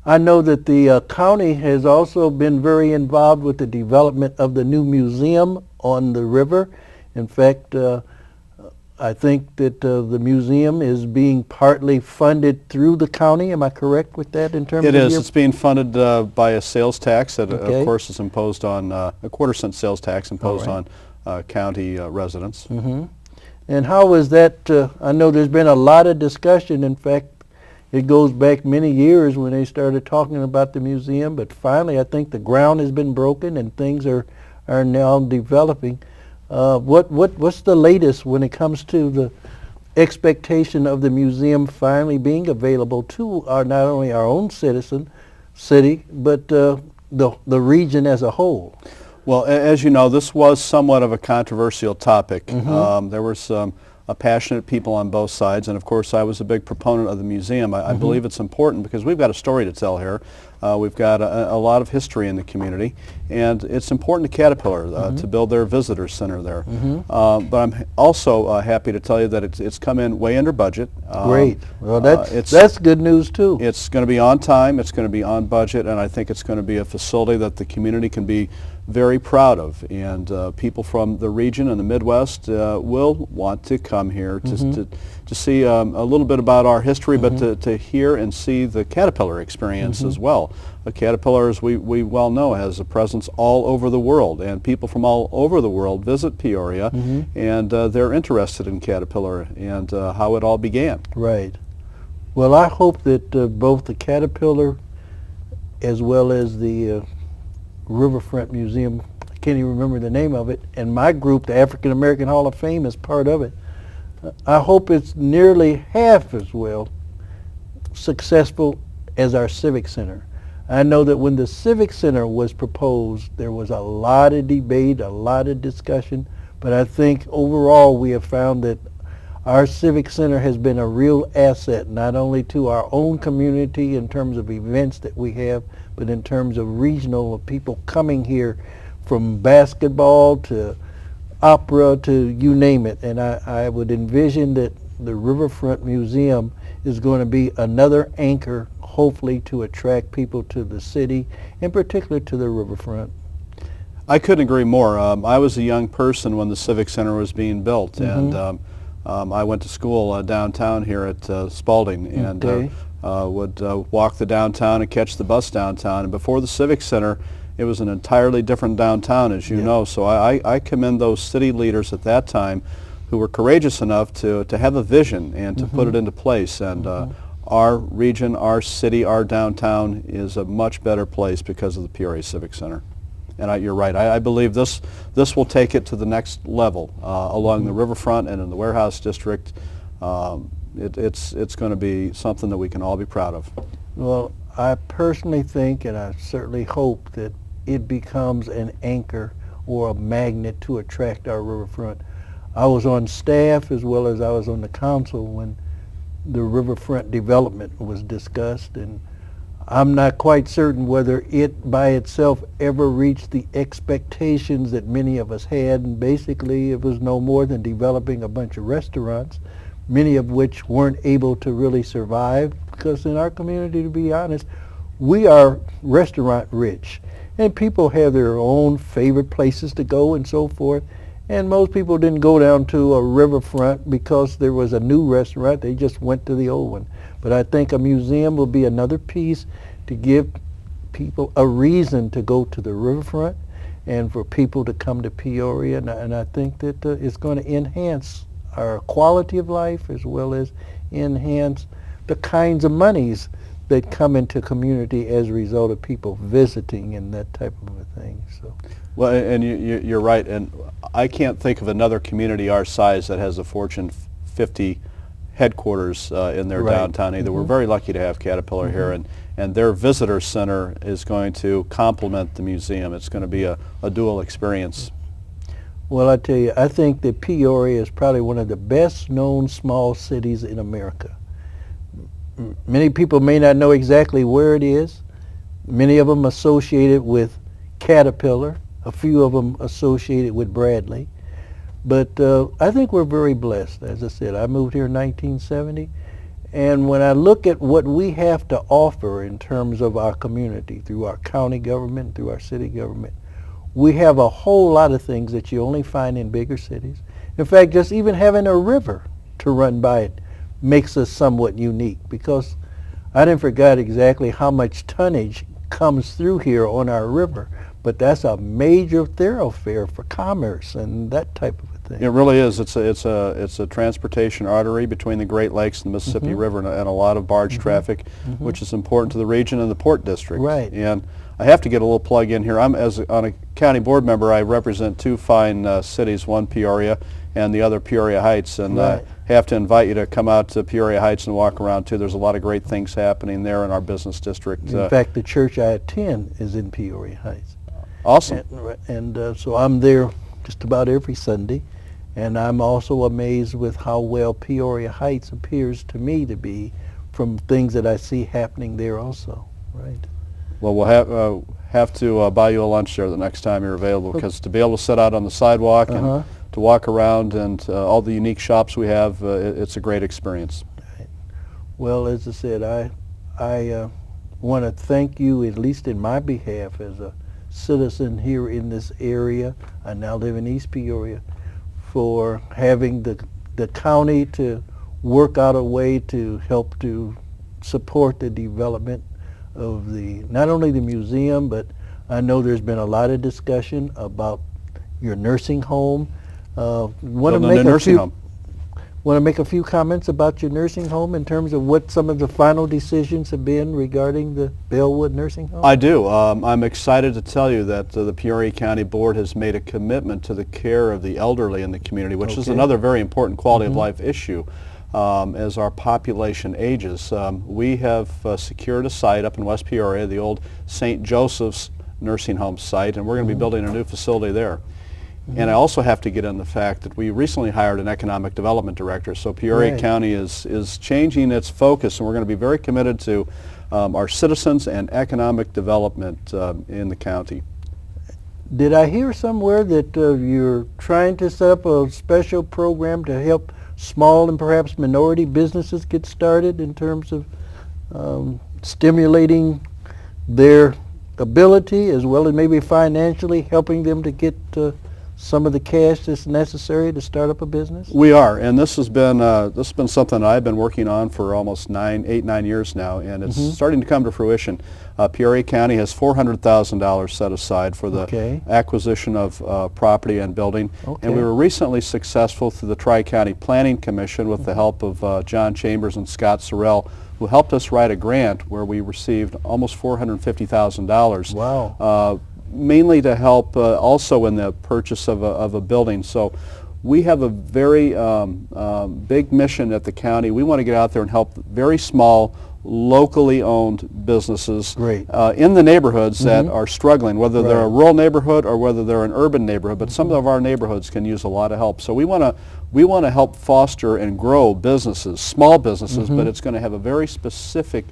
I know that the county has also been very involved with the development of the new museum on the river. In fact, I think that the museum is being partly funded through the county. Am I correct with that in terms It of is. your... It's being funded by a sales tax that, Okay. of course, is imposed on a quarter-cent sales tax imposed All right. on county residents. Mm-hmm. And how is that? I know there's been a lot of discussion. In fact, it goes back many years when they started talking about the museum, but finally I think the ground has been broken and things are now developing. What's the latest when it comes to the expectation of the museum finally being available to not only our own city, but the region as a whole? Well, as you know, this was somewhat of a controversial topic. Mm-hmm. There were some passionate people on both sides, and of course I was a big proponent of the museum. I believe it's important because we've got a story to tell here. We've got a lot of history in the community, and it's important to Caterpillar to build their visitor center there. But I'm also happy to tell you that it's come in way under budget. Great. Well, that's good news too. It's going to be on time, it's going to be on budget, and I think it's going to be a facility that the community can be very proud of, and people from the region and the Midwest will want to come here to see a little bit about our history, but to hear and see the Caterpillar experience as well. Caterpillar, as we well know, has a presence all over the world, and people from all over the world visit Peoria, and they're interested in Caterpillar and how it all began. Right. Well, I hope that both the Caterpillar as well as the Riverfront Museum, I can't even remember the name of it, and my group, the African American Hall of Fame, is part of it. I hope it's nearly half as well successful as our Civic Center. I know that when the Civic Center was proposed, there was a lot of debate, a lot of discussion, but I think overall we have found that our Civic Center has been a real asset, not only to our own community in terms of events that we have, but in terms of regional, of people coming here from basketball to opera to you name it. And I would envision that the Riverfront Museum is going to be another anchor, hopefully, to attract people to the city, in particular to the riverfront. I couldn't agree more. I was a young person when the Civic Center was being built, and I went to school downtown here at Spalding, and would walk the downtown and catch the bus downtown. And before the Civic Center, it was an entirely different downtown, as you know. So I commend those city leaders at that time who were courageous enough to have a vision and to put it into place. And our region, our city, our downtown is a much better place because of the Peoria Civic Center. And you're right. I believe this will take it to the next level along the riverfront and in the warehouse district. It's going to be something that we can all be proud of. Well, I personally think, and I certainly hope, that it becomes an anchor or a magnet to attract our riverfront. I was on staff as well as I was on the council when the riverfront development was discussed, and I'm not quite certain whether it by itself ever reached the expectations that many of us had, and basically it was no more than developing a bunch of restaurants, many of which weren't able to really survive, because in our community, to be honest, we are restaurant rich, and people have their own favorite places to go and so forth. And most people didn't go down to a riverfront because there was a new restaurant. They just went to the old one. But I think a museum will be another piece to give people a reason to go to the riverfront and for people to come to Peoria. And I think that it's going to enhance our quality of life as well as enhance the kinds of monies that come into community as a result of people visiting and that type of a thing. So. Well, and you're right, and I can't think of another community our size that has a Fortune 50 headquarters in their downtown either. We're very lucky to have Caterpillar here, and their visitor center is going to complement the museum. It's going to be a dual experience. Well, I tell you, I think that Peoria is probably one of the best known small cities in America. Many people may not know exactly where it is. Many of them associated with Caterpillar, a few of them associated with Bradley. But I think we're very blessed. As I said, I moved here in 1970, And when I look at what we have to offer in terms of our community, through our county government, through our city government, we have a whole lot of things that you only find in bigger cities. In fact, just even having a river to run by it makes us somewhat unique, because I didn't forget exactly how much tonnage comes through here on our river, but that's a major thoroughfare for commerce and that type of a thing. It really is. It's a transportation artery between the Great Lakes and the Mississippi River, and a lot of barge traffic, which is important to the region and the Port District. Right. And I have to get a little plug in here. On a county board member, I represent two fine cities, one Peoria and the other Peoria Heights, and Right. have to invite you to come out to Peoria Heights and walk around too. There's a lot of great things happening there in our business district. In fact, the church I attend is in Peoria Heights. Awesome. And so I'm there just about every Sunday, and I'm also amazed with how well Peoria Heights appears to me to be from things that I see happening there also. Right. Well, we'll have to buy you a lunch there the next time you're available, because to be able to sit out on the sidewalk and to walk around and all the unique shops we have, it's a great experience. Right. Well, as I said, I want to thank you, at least in my behalf, as a citizen here in this area. I now live in East Peoria, for having the county to work out a way to help to support the development of not only the museum, but I know there's been a lot of discussion about your nursing home. Want to make a few comments about your nursing home in terms of what some of the final decisions have been regarding the Bel-Wood nursing home? I do. I'm excited to tell you that the Peoria County Board has made a commitment to the care of the elderly in the community, which is another very important quality of life issue. As our population ages, we have secured a site up in West Peoria, the old St. Joseph's nursing home site, and we're going to be building a new facility there. And I also have to get in the fact that we recently hired an economic development director, so Peoria County is changing its focus, and we're going to be very committed to our citizens and economic development in the county. Did I hear somewhere that you're trying to set up a special program to help small and perhaps minority businesses get started in terms of stimulating their ability, as well as maybe financially helping them to get some of the cash that's necessary to start up a business? We are, and this has been something I've been working on for almost 8, 9 years now, and it's starting to come to fruition. Peoria County has $400,000 set aside for the acquisition of property and building, and we were recently successful through the Tri-County Planning Commission with the help of John Chambers and Scott Sorrell, who helped us write a grant where we received almost $450,000. Wow. Mainly to help also in the purchase of a building. So we have a very big mission at the county. We want to get out there and help very small, locally owned businesses in the neighborhoods that are struggling, whether they're a rural neighborhood or whether they're an urban neighborhood. But some of our neighborhoods can use a lot of help. So we want to help foster and grow businesses, small businesses, but it's going to have a very specific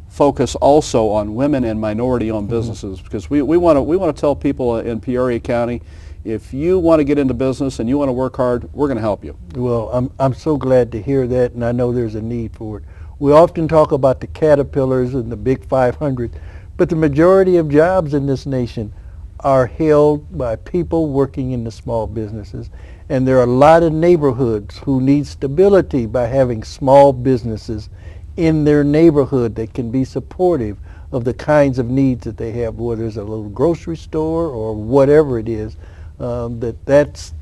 focus also on women and minority-owned businesses, because we want to tell people in Peoria County, if you want to get into business and you want to work hard, we're going to help you. Well, I'm so glad to hear that, and I know there's a need for it. We often talk about the Caterpillars and the Big 500, but the majority of jobs in this nation are held by people working in the small businesses, and there are a lot of neighborhoods who need stability by having small businesses in their neighborhood that can be supportive of the kinds of needs that they have, whether it's a little grocery store or whatever it is. That's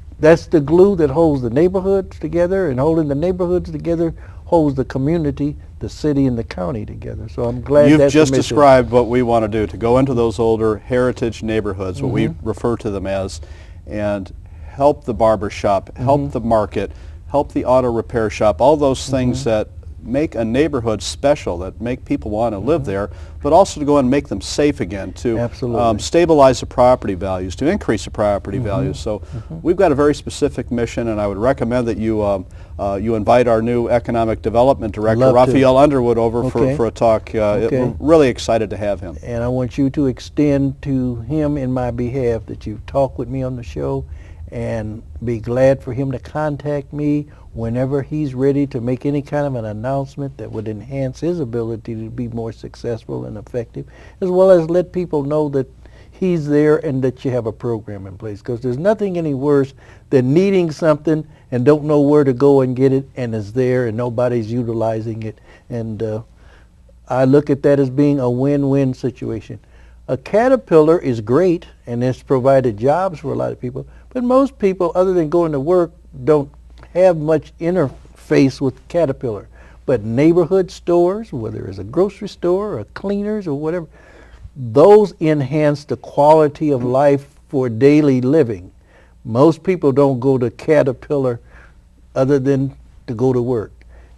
the glue that holds the neighborhoods together, and holding the neighborhoods together holds the community, the city, and the county together. So I'm glad you've just described what we want to do, to go into those older heritage neighborhoods, what we refer to them as, and help the barber shop, help the market, help the auto repair shop, all those things that make a neighborhood special, that make people want to live there, but also to go and make them safe again, to stabilize the property values, to increase the property values. So we've got a very specific mission, and I would recommend that you invite our new economic development director, Raphael Underwood, over for a talk. We're really excited to have him. And I want you to extend to him in my behalf that you've talked with me on the show, and be glad for him to contact me whenever he's ready to make any kind of an announcement that would enhance his ability to be more successful and effective, as well as let people know that he's there and that you have a program in place. Because there's nothing any worse than needing something and don't know where to go and get it, and it's there and nobody's utilizing it. And I look at that as being a win-win situation. A Caterpillar is great and it's provided jobs for a lot of people, but most people, other than going to work, don't have much interface with Caterpillar. But neighborhood stores, whether it's a grocery store or cleaners or whatever, those enhance the quality of life for daily living. Most people don't go to Caterpillar other than to go to work.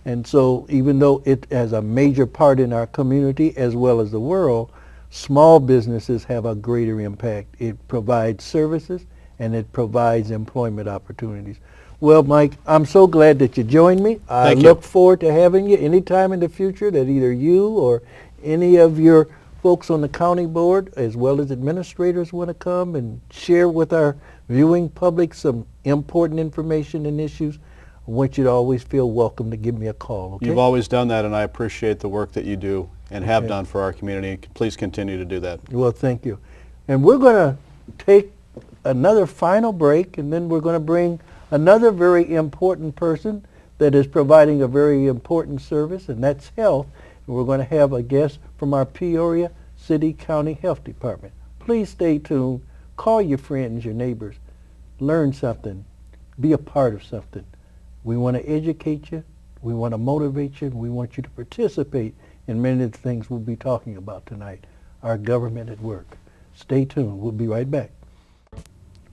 And so even though it has a major part in our community as well as the world, small businesses have a greater impact. It provides services and it provides employment opportunities. Well, Mike, I'm so glad that you joined me. I look forward to having you anytime in the future that either you or any of your folks on the county board as well as administrators want to come and share with our viewing public some important information and issues. I want you to always feel welcome to give me a call. Okay? You've always done that, and I appreciate the work that you do and have done for our community. Please continue to do that. Well, thank you. And we're going to take another final break, and then we're going to bring another very important person that is providing a very important service, and that's health. And we're going to have a guest from our Peoria City County Health Department. Please stay tuned. Call your friends, your neighbors. Learn something. Be a part of something. We want to educate you. We want to motivate you. And we want you to participate in many of the things we'll be talking about tonight. Our government at work. Stay tuned. We'll be right back.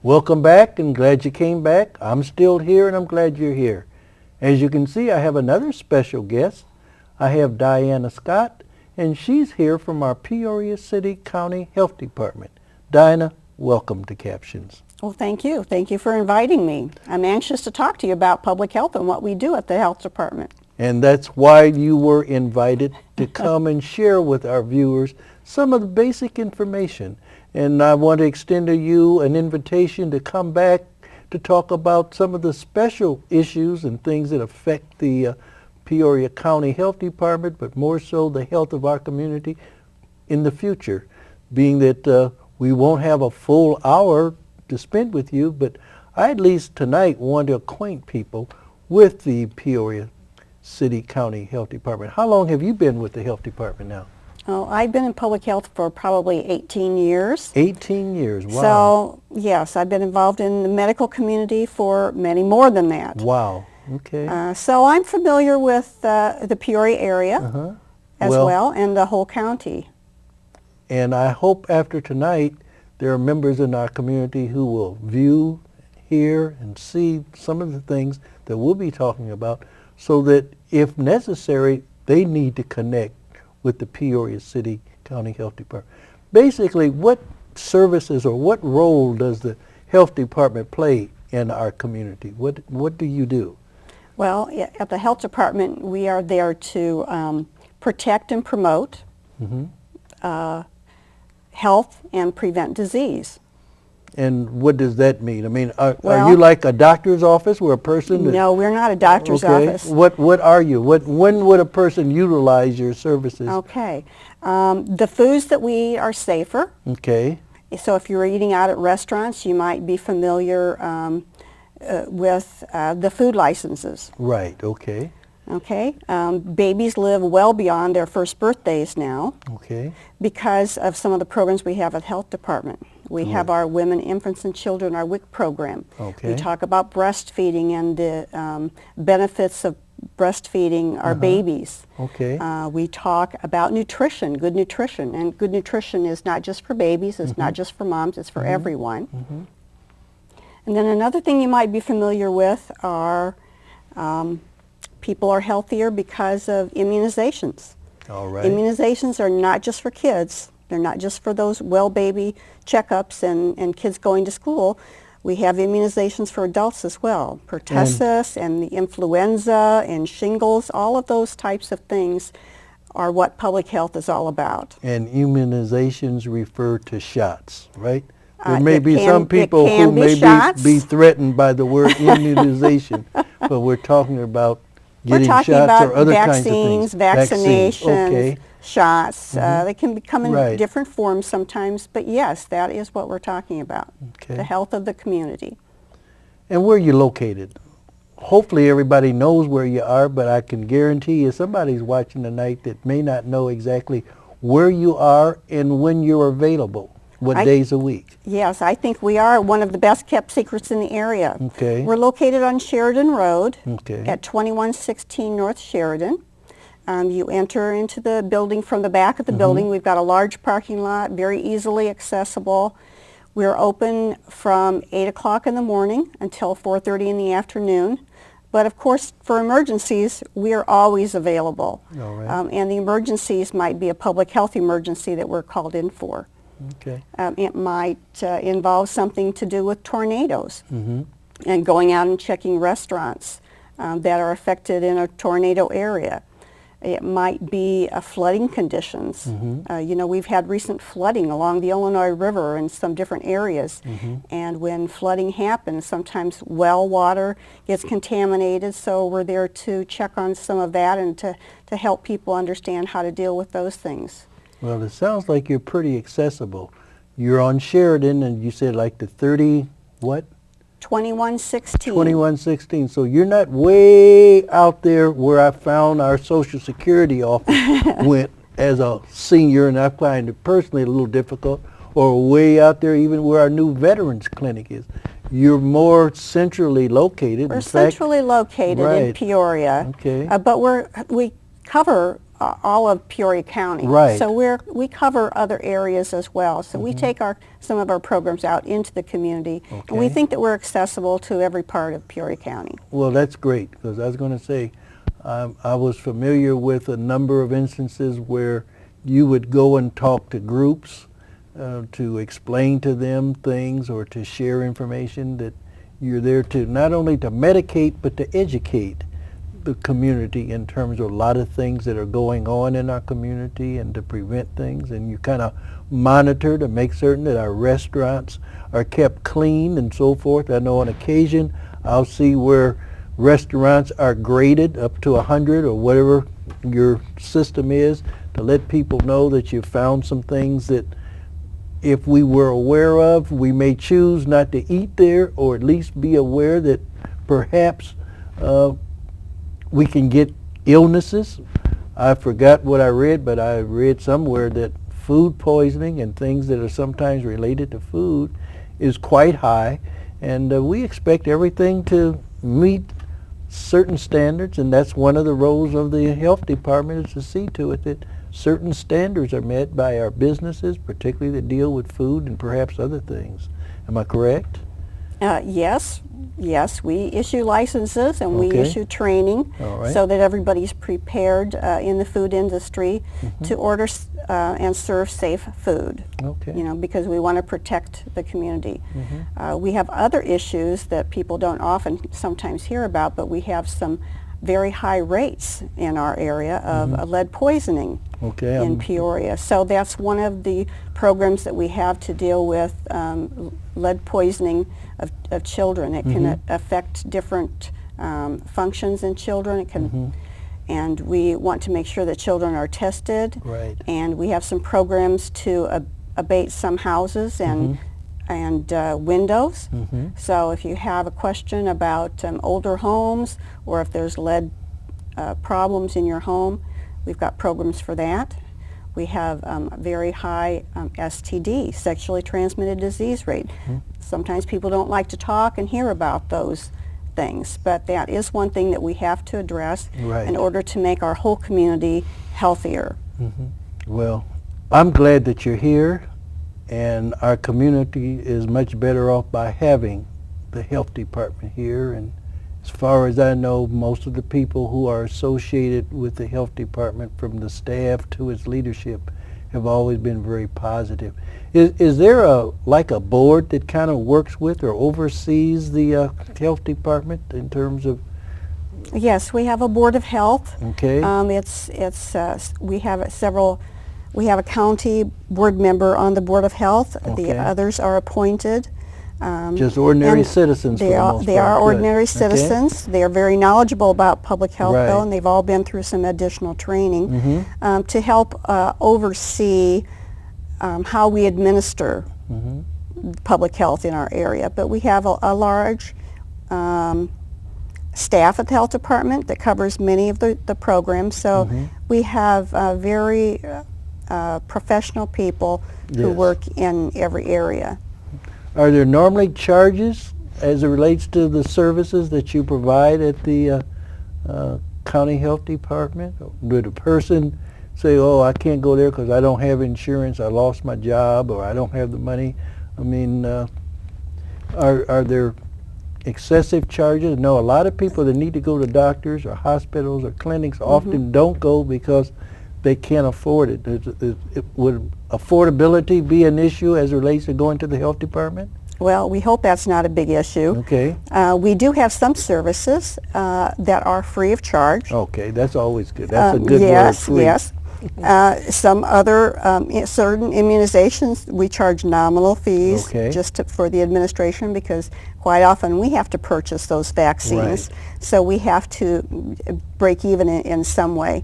Welcome back, and glad you came back. I'm still here, and I'm glad you're here. As you can see, I have another special guest. I have Diana Scott, and she's here from our Peoria City County Health Department. Diana, welcome to Captions. Well, thank you. Thank you for inviting me. I'm anxious to talk to you about public health and what we do at the health department. And that's why you were invited to come and share with our viewers some of the basic information. And I want to extend to you an invitation to come back to talk about some of the special issues and things that affect the Peoria County Health Department, but more so the health of our community in the future, being that we won't have a full hour to spend with you, but I at least tonight want to acquaint people with the Peoria City County Health Department. How long have you been with the health department now? Oh, I've been in public health for probably 18 years. 18 years, wow. So, yes, I've been involved in the medical community for many more than that. Wow, okay. So I'm familiar with the Peoria area as well, and the whole county. And I hope after tonight there are members in our community who will view, hear, and see some of the things that we'll be talking about, so that if necessary, they need to connect with the Peoria City County Health Department. Basically, what services or what role does the health department play in our community? What do you do? Well, at the health department, we are there to protect and promote health and prevent disease. And what does that mean? I mean, are you like a doctor's office where a person... No, we're not a doctor's office. What are you? When would a person utilize your services? Okay. The foods that we eat are safer. Okay. So if you're eating out at restaurants, you might be familiar with the food licenses. Right, okay. Okay. Babies live well beyond their first birthdays now. Okay. Because of some of the programs we have at the health department. We have our Women, Infants, and Children, our WIC program. Okay. We talk about breastfeeding and the benefits of breastfeeding our babies. Okay. We talk about nutrition, good nutrition. And good nutrition is not just for babies, it's not just for moms, it's for everyone. And then another thing you might be familiar with are people are healthier because of immunizations. All right. Immunizations are not just for kids. They're not just for those well baby checkups and kids going to school. We have immunizations for adults as well. Pertussis and the influenza and shingles, all of those types of things are what public health is all about. And immunizations refer to shots, right? There may be some people who may be threatened by the word immunization, but we're talking about getting shots or other kinds of things. Vaccinations, okay. shots. They can come in different forms sometimes, but yes, that is what we're talking about, the health of the community. And where are you located? Hopefully everybody knows where you are, but I can guarantee you somebody's watching tonight that may not know exactly where you are and when you're available. What days a week? Yes, I think we are one of the best kept secrets in the area. Okay. We're located on Sheridan Road at 2116 North Sheridan. You enter into the building from the back of the building. We've got a large parking lot, very easily accessible. We're open from 8 o'clock in the morning until 4:30 in the afternoon. But of course, for emergencies, we are always available. All right. And the emergencies might be a public health emergency that we're called in for. Okay. It might involve something to do with tornadoes and going out and checking restaurants that are affected in a tornado area. It might be flooding conditions. You know, we've had recent flooding along the Illinois River in some different areas. And when flooding happens, sometimes well water gets contaminated, so we're there to check on some of that and to help people understand how to deal with those things. Well, it sounds like you're pretty accessible. You're on Sheridan, and you said like the 30, what? 2116. 2116. So you're not way out there where I found our Social Security office went as a senior, and I find it personally a little difficult, or way out there even where our new Veterans Clinic is. You're more centrally located. We're centrally located in Peoria, but we cover all of Peoria County. Right. So we cover other areas as well. So we take some of our programs out into the community, and we think that we're accessible to every part of Peoria County. Well, that's great, because I was going to say, I was familiar with a number of instances where you would go and talk to groups to explain to them things or to share information, that you're there to not only to medicate but to educate the community in terms of a lot of things that are going on in our community and to prevent things, and you kind of monitor to make certain that our restaurants are kept clean and so forth. I know on occasion I'll see where restaurants are graded up to 100 or whatever your system is, to let people know that you found some things that if we were aware of, we may choose not to eat there, or at least be aware that perhaps we can get illnesses. I forgot what I read, but I read somewhere that food poisoning and things that are sometimes related to food is quite high, and we expect everything to meet certain standards, and that's one of the roles of the health department, is to see to it that certain standards are met by our businesses, particularly that deal with food and perhaps other things. Am I correct? Yes, we issue licenses and we issue training so that everybody's prepared in the food industry to order and serve safe food. You know, because we want to protect the community. We have other issues that people don't sometimes hear about, but we have some very high rates in our area of lead poisoning in Peoria. So that's one of the programs that we have to deal with lead poisoning of children. It can affect different functions in children. It can, and we want to make sure that children are tested. And we have some programs to abate some houses and windows. So if you have a question about older homes, or if there's lead problems in your home, we've got programs for that. We have a very high STD, sexually transmitted disease rate. Sometimes people don't like to talk and hear about those things, but that is one thing that we have to address in order to make our whole community healthier. Well, I'm glad that you're here, and our community is much better off by having the health department here. And as far as I know, most of the people who are associated with the health department, from the staff to its leadership, have always been very positive. Is there like a board that kind of works with or oversees the health department in terms of? Yes, we have a board of health. Okay. We have several. We have a county board member on the Board of Health. Okay. The others are appointed. Just ordinary and citizens for They the are, most they part. are Good. ordinary Okay. citizens. They are very knowledgeable about public health, Right. though, and they've all been through some additional training Mm-hmm. to help oversee how we administer Mm-hmm. public health in our area. But we have a large staff at the health department that covers many of the programs. So Mm-hmm. we have very professional people who Yes. work in every area. Are there normally charges as it relates to the services that you provide at the county health department? Would a person say, oh, I can't go there because I don't have insurance, I lost my job, or I don't have the money? I mean, are there excessive charges? No, a lot of people that need to go to doctors or hospitals or clinics often don't go because they can't afford it. Would affordability be an issue as it relates to going to the health department? Well, we hope that's not a big issue. Okay. We do have some services that are free of charge. Okay, that's always good. That's a good Yes, word, free. yes. Some other certain immunizations we charge nominal fees Okay. just for the administration, because quite often we have to purchase those vaccines, so we have to break even in some way.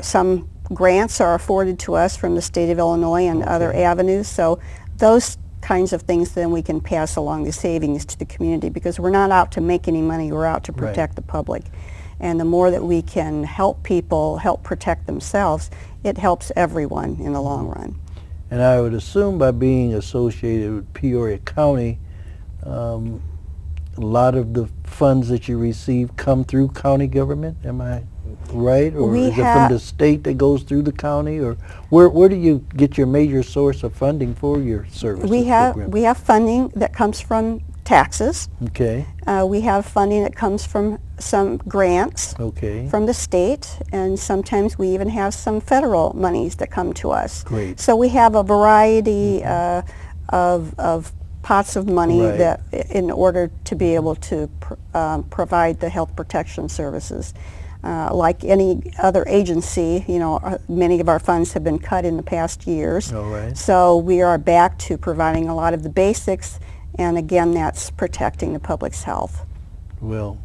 Some grants are afforded to us from the state of Illinois and other avenues, so those kinds of things then we can pass along the savings to the community, because we're not out to make any money, we're out to protect the public. And the more that we can help people help protect themselves, it helps everyone in the long run. And I would assume by being associated with Peoria County, a lot of the funds that you receive come through county government, am I right? Or is it from the state that goes through the county? Or where do you get your major source of funding for your services program? We have funding that comes from taxes. Okay, We have funding that comes from some grants okay. from the state, and sometimes we even have some federal monies that come to us. Great. So we have a variety of pots of money Right. that in order to be able to provide the health protection services. Like any other agency, you know, many of our funds have been cut in the past years. All right. So we are back to providing a lot of the basics, and again, that's protecting the public's health. Well,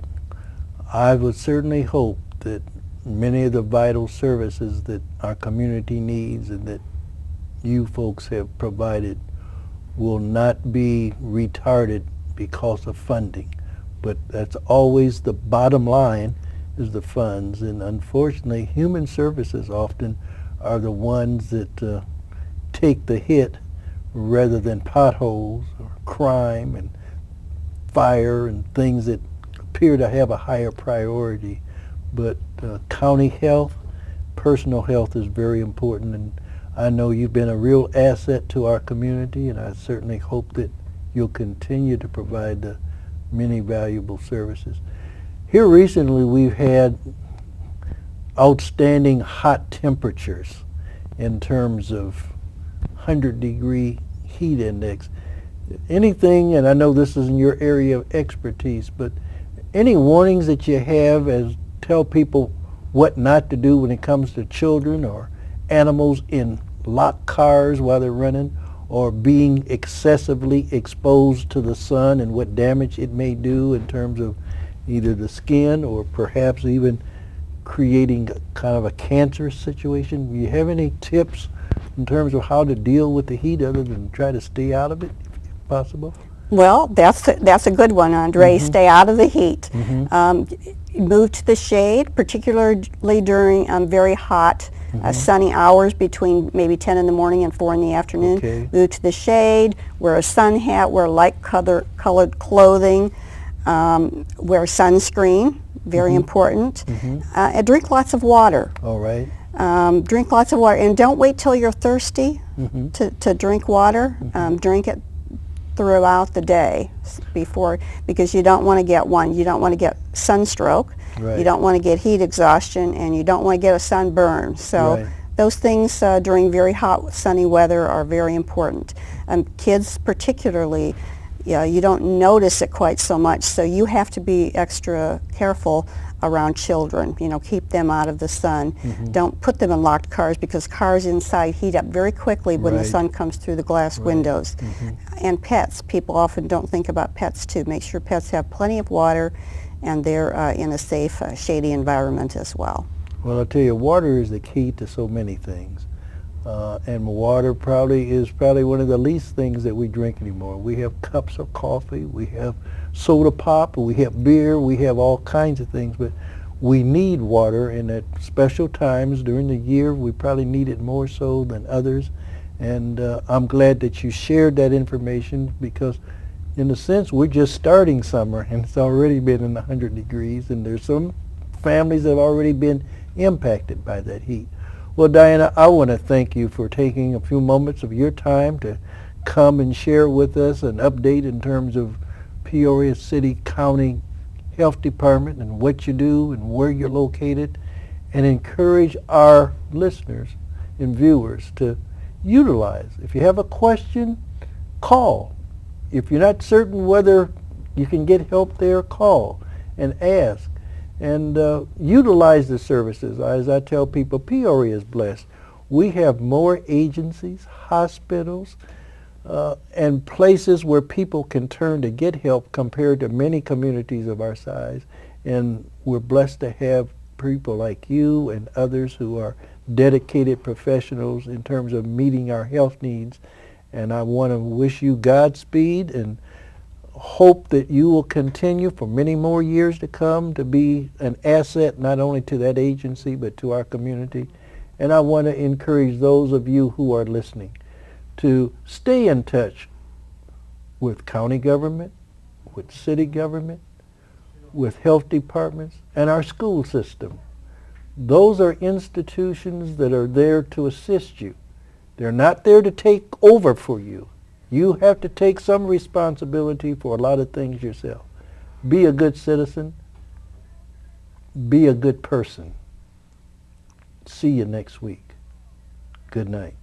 I would certainly hope that many of the vital services that our community needs and that you folks have provided will not be retarded because of funding. But that's always the bottom line, is the funds. And unfortunately, human services often are the ones that take the hit rather than potholes or crime and fire and things that appear to have a higher priority. But county health, personal health is very important, and I know you've been a real asset to our community, and I certainly hope that you'll continue to provide the many valuable services. Here recently we've had outstanding hot temperatures in terms of 100-degree heat index. Anything, and I know this is in your area of expertise, but any warnings that you have as tell people what not to do when it comes to children or animals in locked cars while they're running, or being excessively exposed to the sun and what damage it may do in terms of either the skin or perhaps even creating kind of a cancerous situation? Do you have any tips in terms of how to deal with the heat other than try to stay out of it if possible? Well, that's a good one, Andre. Stay out of the heat. Move to the shade, particularly during very hot, sunny hours between maybe 10 in the morning and 4 in the afternoon. Okay. Move to the shade, wear a sun hat, wear light-colored clothing, wear sunscreen, very important. And drink lots of water. All right. Drink lots of water, and don't wait till you're thirsty to drink water. Drink it throughout the day before, because you don't want to get you don't want to get sunstroke, Right. you don't want to get heat exhaustion, and you don't want to get a sunburn. So Right. those things during very hot sunny weather are very important. Kids particularly, you don't notice it quite so much, so you have to be extra careful around children. You know, keep them out of the sun. Don't put them in locked cars, because cars inside heat up very quickly when the Right. sun comes through the glass windows. And pets. People often don't think about pets too. Make sure pets have plenty of water and they're in a safe, shady environment as well. Well, I'll tell you, water is the key to so many things. And water is probably one of the least things that we drink anymore. We have cups of coffee, we have soda pop, we have beer, we have all kinds of things, but we need water, and at special times during the year we probably need it more so than others. And I'm glad that you shared that information, because in a sense we're just starting summer and it's already been in 100 degrees, and there's some families that have already been impacted by that heat. Well, Diana, I want to thank you for taking a few moments of your time to come and share with us an update in terms of Peoria City County Health Department and what you do and where you're located, and encourage our listeners and viewers to utilize. If you have a question, call. If you're not certain whether you can get help there, call and ask. And utilize the services. As I tell people, Peoria is blessed. We have more agencies, hospitals, and places where people can turn to get help compared to many communities of our size. And we're blessed to have people like you and others who are dedicated professionals in terms of meeting our health needs. And I want to wish you Godspeed and hope that you will continue for many more years to come to be an asset not only to that agency but to our community. And I want to encourage those of you who are listening to stay in touch with county government, with city government, with health departments, and our school system. Those are institutions that are there to assist you. They're not there to take over for you. You have to take some responsibility for a lot of things yourself. Be a good citizen. Be a good person. See you next week. Good night.